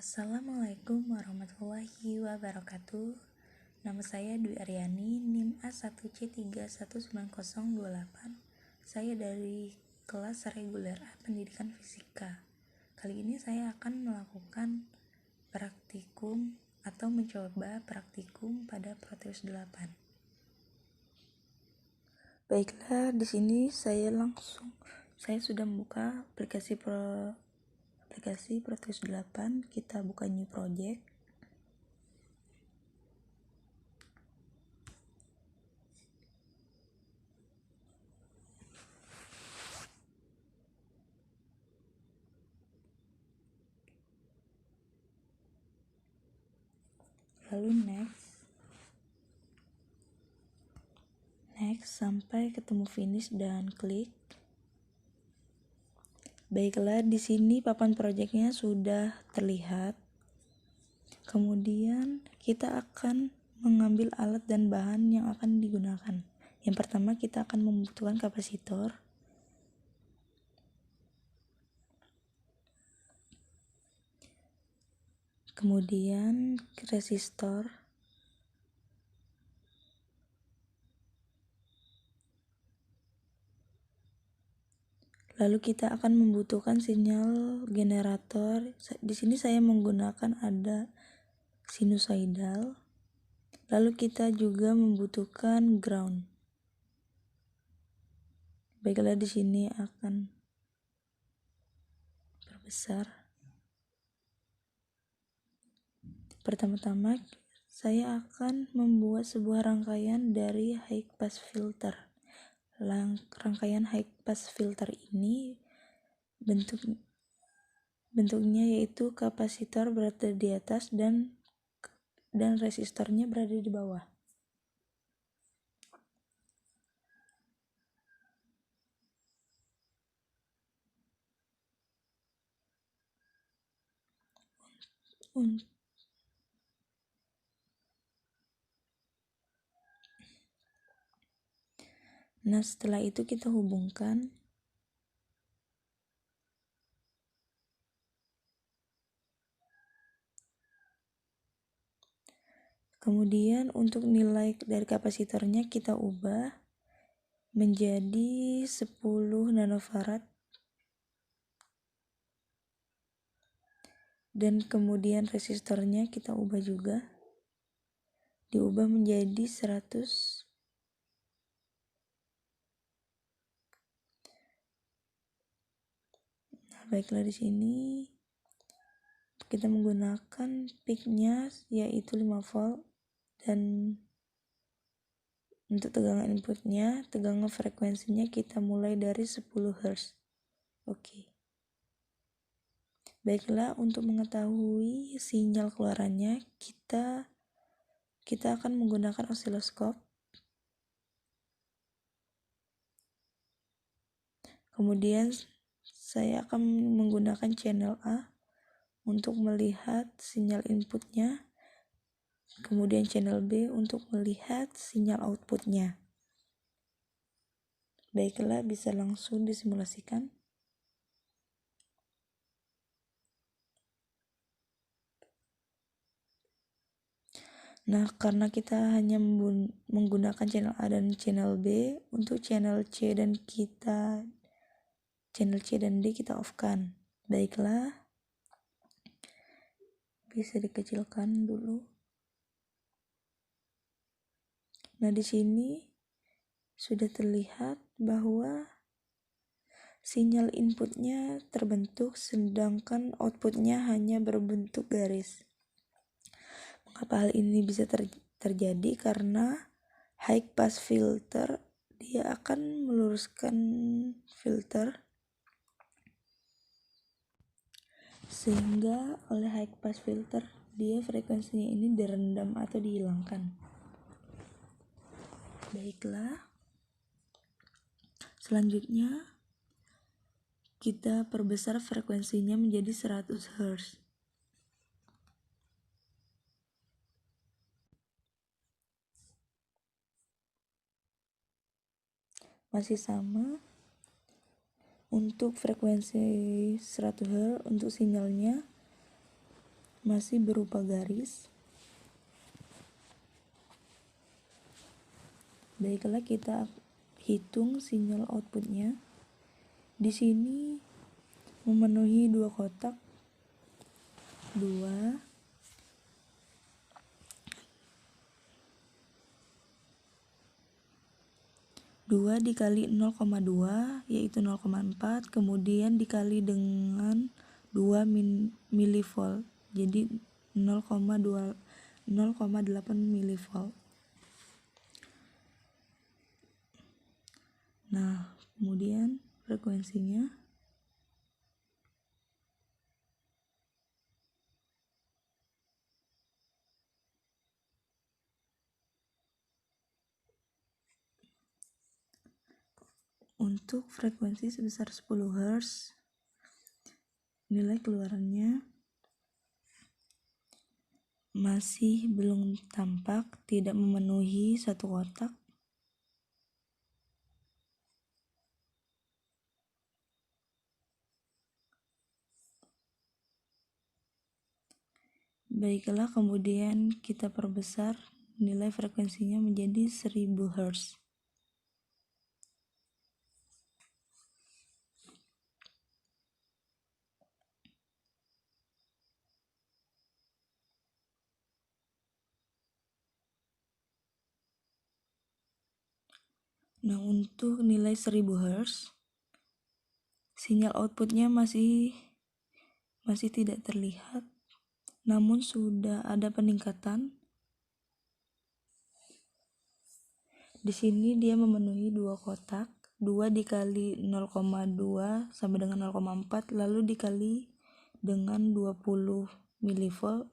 Assalamualaikum warahmatullahi wabarakatuh. Nama saya Dwi Aryani, NIM A1C31908. Saya dari kelas reguler A Pendidikan Fisika. Kali ini saya akan melakukan praktikum atau mencoba praktikum pada Proteus 8. Baiklah, di sini saya sudah membuka aplikasi Proteus 8. Kita buka new project. Lalu next sampai ketemu finish dan klik. Baiklah, di sini papan proyeknya sudah terlihat. Kemudian kita akan mengambil alat dan bahan yang akan digunakan. Yang pertama kita akan membutuhkan kapasitor. Kemudian resistor. Lalu kita akan membutuhkan sinyal generator. Di sini saya menggunakan ada sinusoidal. Lalu kita juga membutuhkan ground. Baiklah, di sini akan perbesar. Pertama-tama saya akan membuat sebuah rangkaian dari high pass filter. Rangkaian high pass filter ini bentuknya yaitu kapasitor berada di atas dan resistornya berada di bawah. Nah, setelah itu kita hubungkan. Kemudian untuk nilai dari kapasitornya kita ubah menjadi 10 nanofarad. Dan kemudian resistornya kita ubah juga. Diubah menjadi 100. Nah, baiklah, di sini kita menggunakan peak-nya yaitu 5 volt dan untuk tegangan inputnya, tegangan frekuensinya kita mulai dari 10 Hz. Oke. Baiklah, untuk mengetahui sinyal keluarannya kita akan menggunakan osiloskop. Kemudian saya akan menggunakan channel A untuk melihat sinyal inputnya, kemudian channel B untuk melihat sinyal outputnya. Baiklah, bisa langsung disimulasikan. Nah, karena kita hanya menggunakan channel A dan channel B, untuk channel C dan D kita off-kan. Baiklah, bisa dikecilkan dulu. Nah, di sini sudah terlihat bahwa sinyal inputnya terbentuk sedangkan outputnya hanya berbentuk garis. Mengapa hal ini bisa terjadi? Karena high pass filter dia akan meluruskan filter sehingga oleh high pass filter dia frekuensinya ini direndam atau dihilangkan. Baiklah, selanjutnya kita perbesar frekuensinya menjadi 100 Hz. Masih sama untuk frekuensi 100 Hz untuk sinyalnya masih berupa garis. Baiklah, kita hitung sinyal outputnya. Di sini memenuhi 2 kotak, 2 dikali 0,2 yaitu 0,4, kemudian dikali dengan 2 milivolt, jadi 0,8 milivolt. Nah, kemudian frekuensinya untuk frekuensi sebesar 10 Hz, nilai keluarannya masih belum tampak, tidak memenuhi 1 kotak. Baiklah, kemudian kita perbesar nilai frekuensinya menjadi 1000 Hz. Nah, untuk nilai 1000 Hz, sinyal outputnya masih tidak terlihat, namun sudah ada peningkatan. Di sini dia memenuhi 2 kotak, 2 dikali 0,2 sama dengan 0,4, lalu dikali dengan 20 milivolt,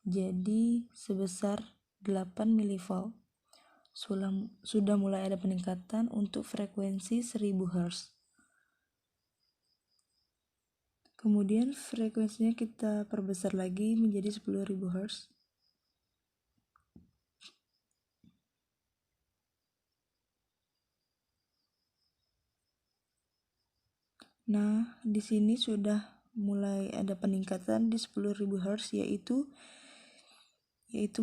jadi sebesar 8 milivolt. Sudah mulai ada peningkatan untuk frekuensi 1000 Hz. Kemudian frekuensinya kita perbesar lagi menjadi 10.000 Hz. Nah, di sini sudah mulai ada peningkatan di 10.000 Hz, yaitu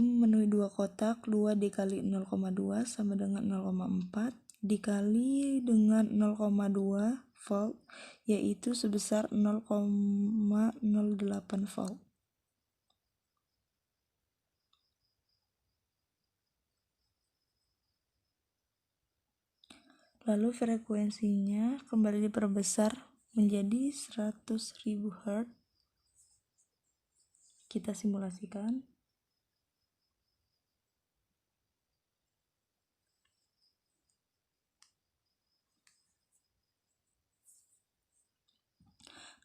memenuhi 2 kotak, 2 dikali 0,2 sama dengan 0,4 dikali dengan 0,2 volt, yaitu sebesar 0,08 volt. Lalu frekuensinya kembali diperbesar menjadi 100.000 Hz. Kita simulasikan.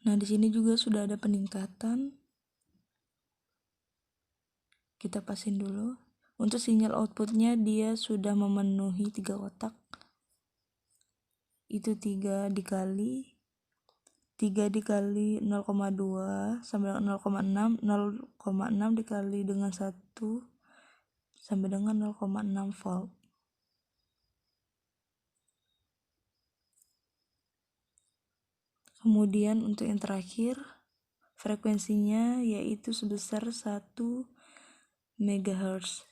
Nah, di sini juga sudah ada peningkatan. Kita pasin dulu. Untuk sinyal outputnya dia sudah memenuhi 3 kotak. Itu 3 dikali 0,2 sampai dengan 0,6, 0,6 dikali dengan 1 sampai dengan 0,6 volt. Kemudian untuk yang terakhir, frekuensinya yaitu sebesar 1 MHz.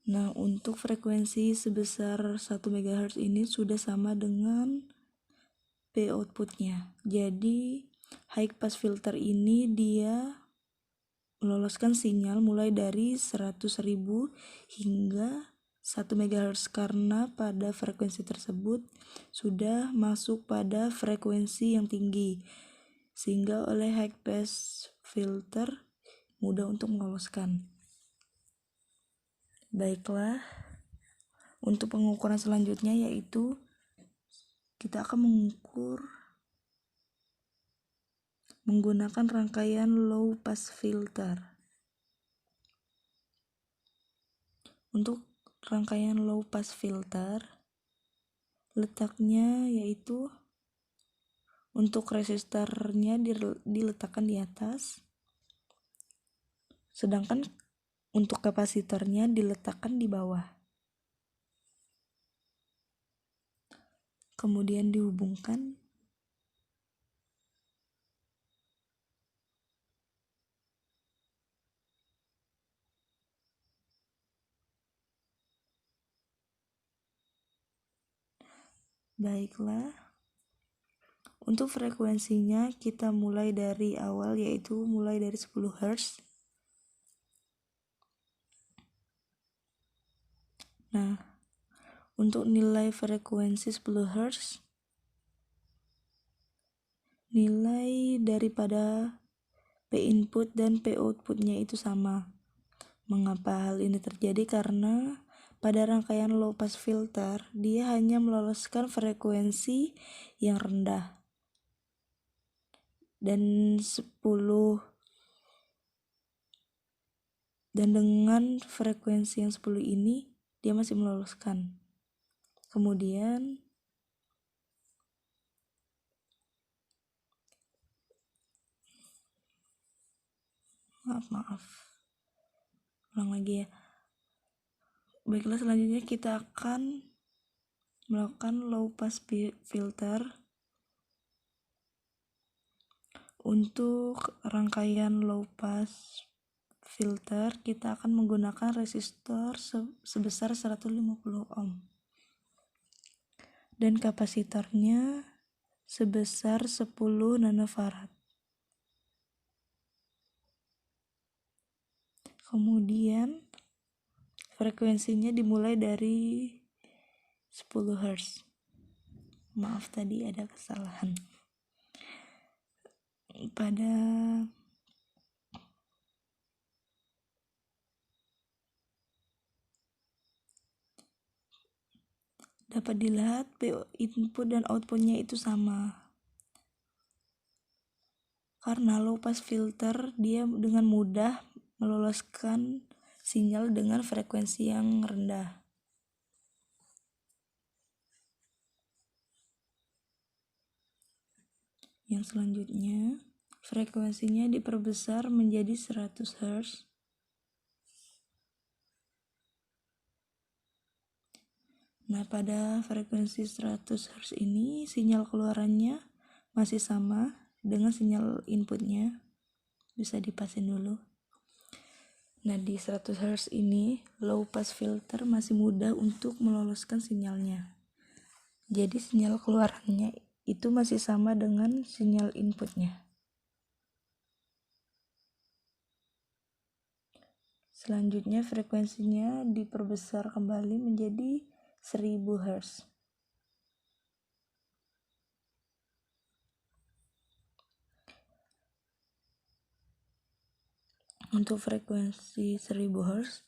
Nah, untuk frekuensi sebesar 1 MHz ini sudah sama dengan P outputnya. Jadi, high pass filter ini dia meloloskan sinyal mulai dari 100.000 hingga 1 MHz karena pada frekuensi tersebut sudah masuk pada frekuensi yang tinggi, sehingga oleh high pass filter mudah untuk meloloskan. Baiklah, untuk pengukuran selanjutnya yaitu kita akan mengukur menggunakan rangkaian low pass filter. Untuk rangkaian low pass filter, letaknya yaitu untuk resistornya diletakkan di atas, sedangkan untuk kapasitornya diletakkan di bawah. Kemudian dihubungkan baiklah. Untuk frekuensinya kita mulai dari awal, yaitu mulai dari 10 Hz. Nah, untuk nilai frekuensi 10 Hz, nilai daripada P input dan P outputnya itu sama. Mengapa hal ini terjadi? Karena pada rangkaian low pass filter, dia hanya meloloskan frekuensi yang rendah. Dan dengan frekuensi yang 10 ini dia masih meloloskan. Kemudian ulang lagi ya. Baiklah, selanjutnya kita akan melakukan low pass filter. Untuk rangkaian low pass filter kita akan menggunakan resistor sebesar 150 ohm dan kapasitornya sebesar 10 nanofarad. Kemudian frekuensinya dimulai dari 10 Hz. Maaf, tadi ada kesalahan. Dapat dilihat P input dan outputnya itu sama. Karena low pass filter dia dengan mudah meloloskan sinyal dengan frekuensi yang rendah. Yang selanjutnya, frekuensinya diperbesar menjadi 100 Hz. Nah, pada frekuensi 100 Hz ini sinyal keluarannya masih sama dengan sinyal inputnya. Bisa dipasin dulu. Nah, di 100 Hz ini low pass filter masih mudah untuk meloloskan sinyalnya. Jadi sinyal keluarannya itu masih sama dengan sinyal inputnya. Selanjutnya frekuensinya diperbesar kembali menjadi 1000 Hz. Untuk frekuensi 1000 Hz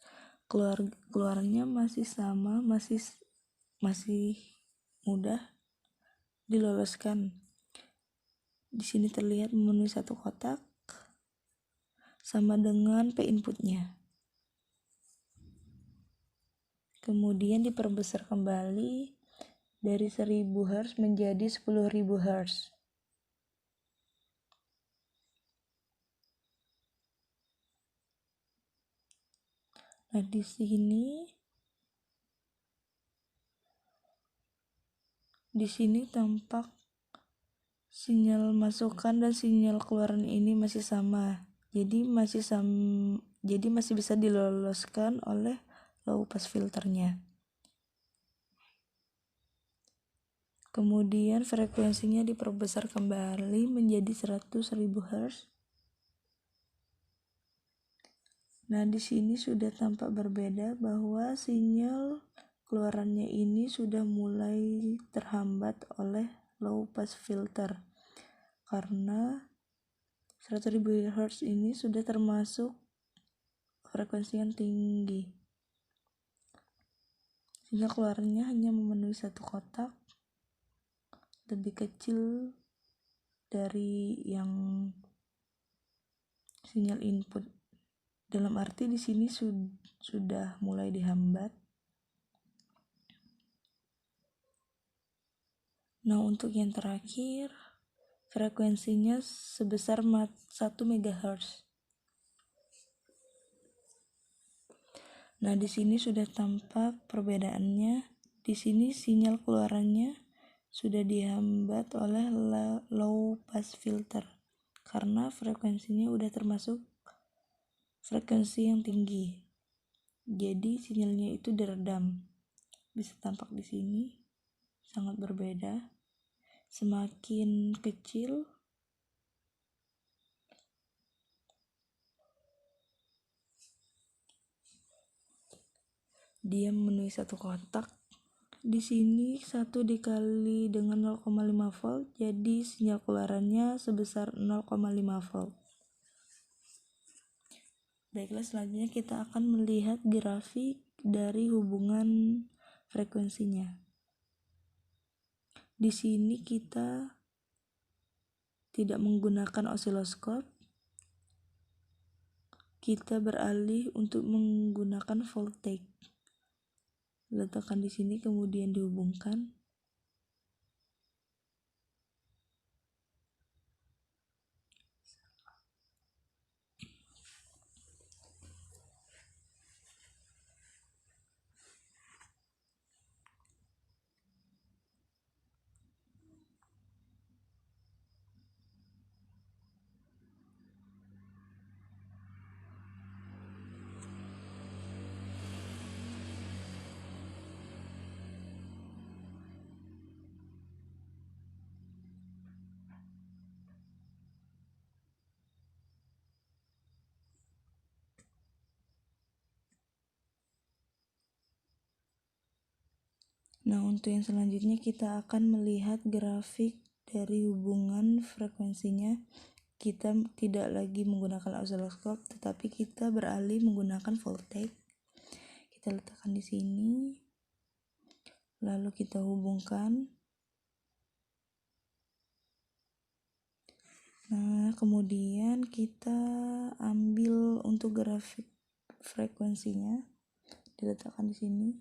keluarnya masih sama, masih mudah diloloskan. Di sini terlihat memenuhi satu kotak sama dengan P inputnya. Kemudian diperbesar kembali dari 1000 Hz menjadi 10.000 Hz. Nah, di sini tampak sinyal masukan dan sinyal keluaran ini masih sama. Jadi masih bisa diloloskan oleh low pass filternya. Kemudian frekuensinya diperbesar kembali menjadi 100.000 Hz. Nah, di sini sudah tampak berbeda bahwa sinyal keluarannya ini sudah mulai terhambat oleh low pass filter. Karena 100.000 Hz ini sudah termasuk frekuensi yang tinggi. Sinyal keluarannya hanya memenuhi satu kotak, lebih kecil dari yang sinyal input. Dalam arti di sini sudah mulai dihambat. Nah, untuk yang terakhir frekuensinya sebesar 1 MHz. Nah, di sini sudah tampak perbedaannya. Di sini sinyal keluarannya sudah dihambat oleh low pass filter karena frekuensinya udah termasuk frekuensi yang tinggi. Jadi sinyalnya itu diredam. Bisa tampak di sini sangat berbeda. Semakin kecil dia memenuhi satu kotak. Di sini 1 dikali dengan 0,5 volt, jadi sinyal keluarannya sebesar 0,5 volt. Baiklah, selanjutnya kita akan melihat grafik dari hubungan frekuensinya. Di sini kita tidak menggunakan osiloskop. Kita beralih untuk menggunakan voltage. Letakkan di sini kemudian dihubungkan. Nah, untuk yang selanjutnya kita akan melihat grafik dari hubungan frekuensinya. Kita tidak lagi menggunakan osiloskop, tetapi kita beralih menggunakan voltage. Kita letakkan di sini, lalu kita hubungkan. Nah, kemudian kita ambil untuk grafik frekuensinya, diletakkan di sini.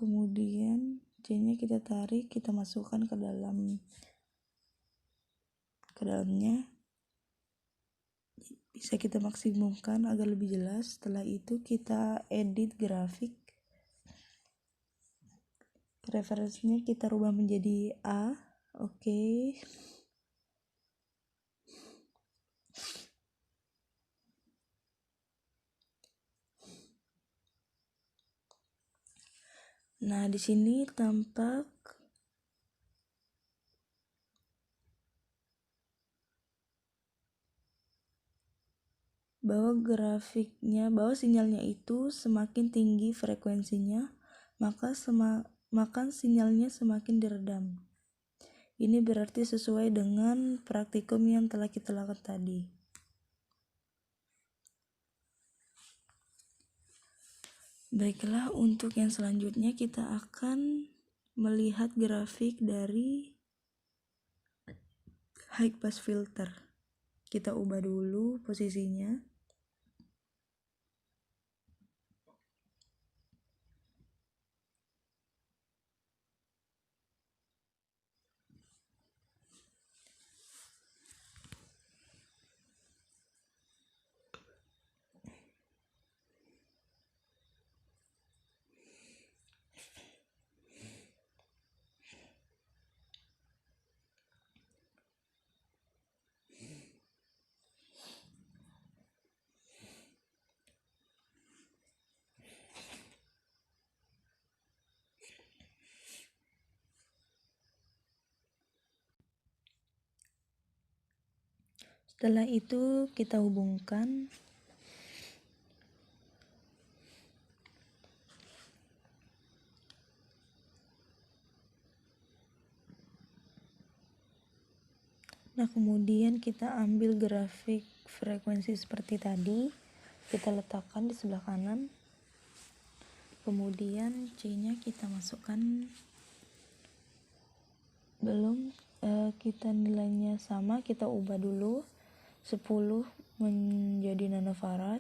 Kemudian C-nya kita tarik, kita masukkan ke dalamnya. Bisa kita maksimumkan agar lebih jelas. Setelah itu kita edit grafik. Referensinya kita rubah menjadi A. Oke. Nah, di sini tampak bahwa sinyalnya itu semakin tinggi frekuensinya, maka sinyalnya semakin diredam. Ini berarti sesuai dengan praktikum yang telah kita lakukan tadi. Baiklah, untuk yang selanjutnya kita akan melihat grafik dari high pass filter. Kita ubah dulu posisinya. Setelah itu kita hubungkan. Nah, kemudian kita ambil grafik frekuensi seperti tadi, kita letakkan di sebelah kanan. Kemudian C-nya kita masukkan. Kita nilainya sama, kita ubah dulu 10 menjadi nanofarad.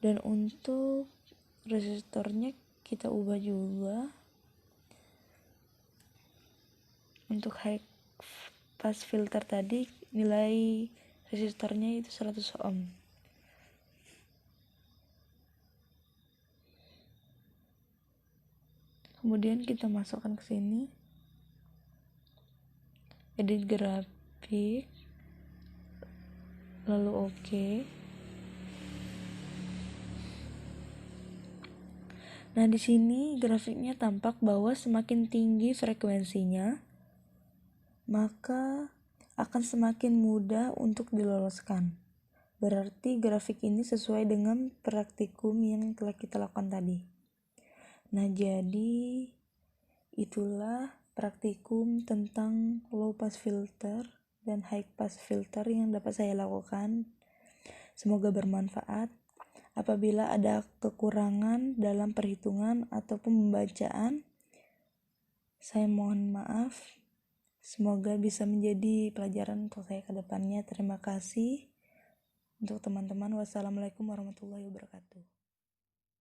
Dan untuk resistornya kita ubah juga. Untuk high pas filter tadi nilai resistornya itu 100 ohm. Kemudian kita masukkan ke sini, edit grafik, lalu oke. Nah, di sini grafiknya tampak bahwa semakin tinggi frekuensinya, maka akan semakin mudah untuk diloloskan. Berarti grafik ini sesuai dengan praktikum yang telah kita lakukan tadi. Nah, jadi itulah praktikum tentang low pass filter dan high pass filter yang dapat saya lakukan. Semoga bermanfaat. Apabila ada kekurangan dalam perhitungan ataupun pembacaan, saya mohon maaf. Semoga bisa menjadi pelajaran untuk saya ke depannya. Terima kasih untuk teman-teman. Wassalamualaikum warahmatullahi wabarakatuh.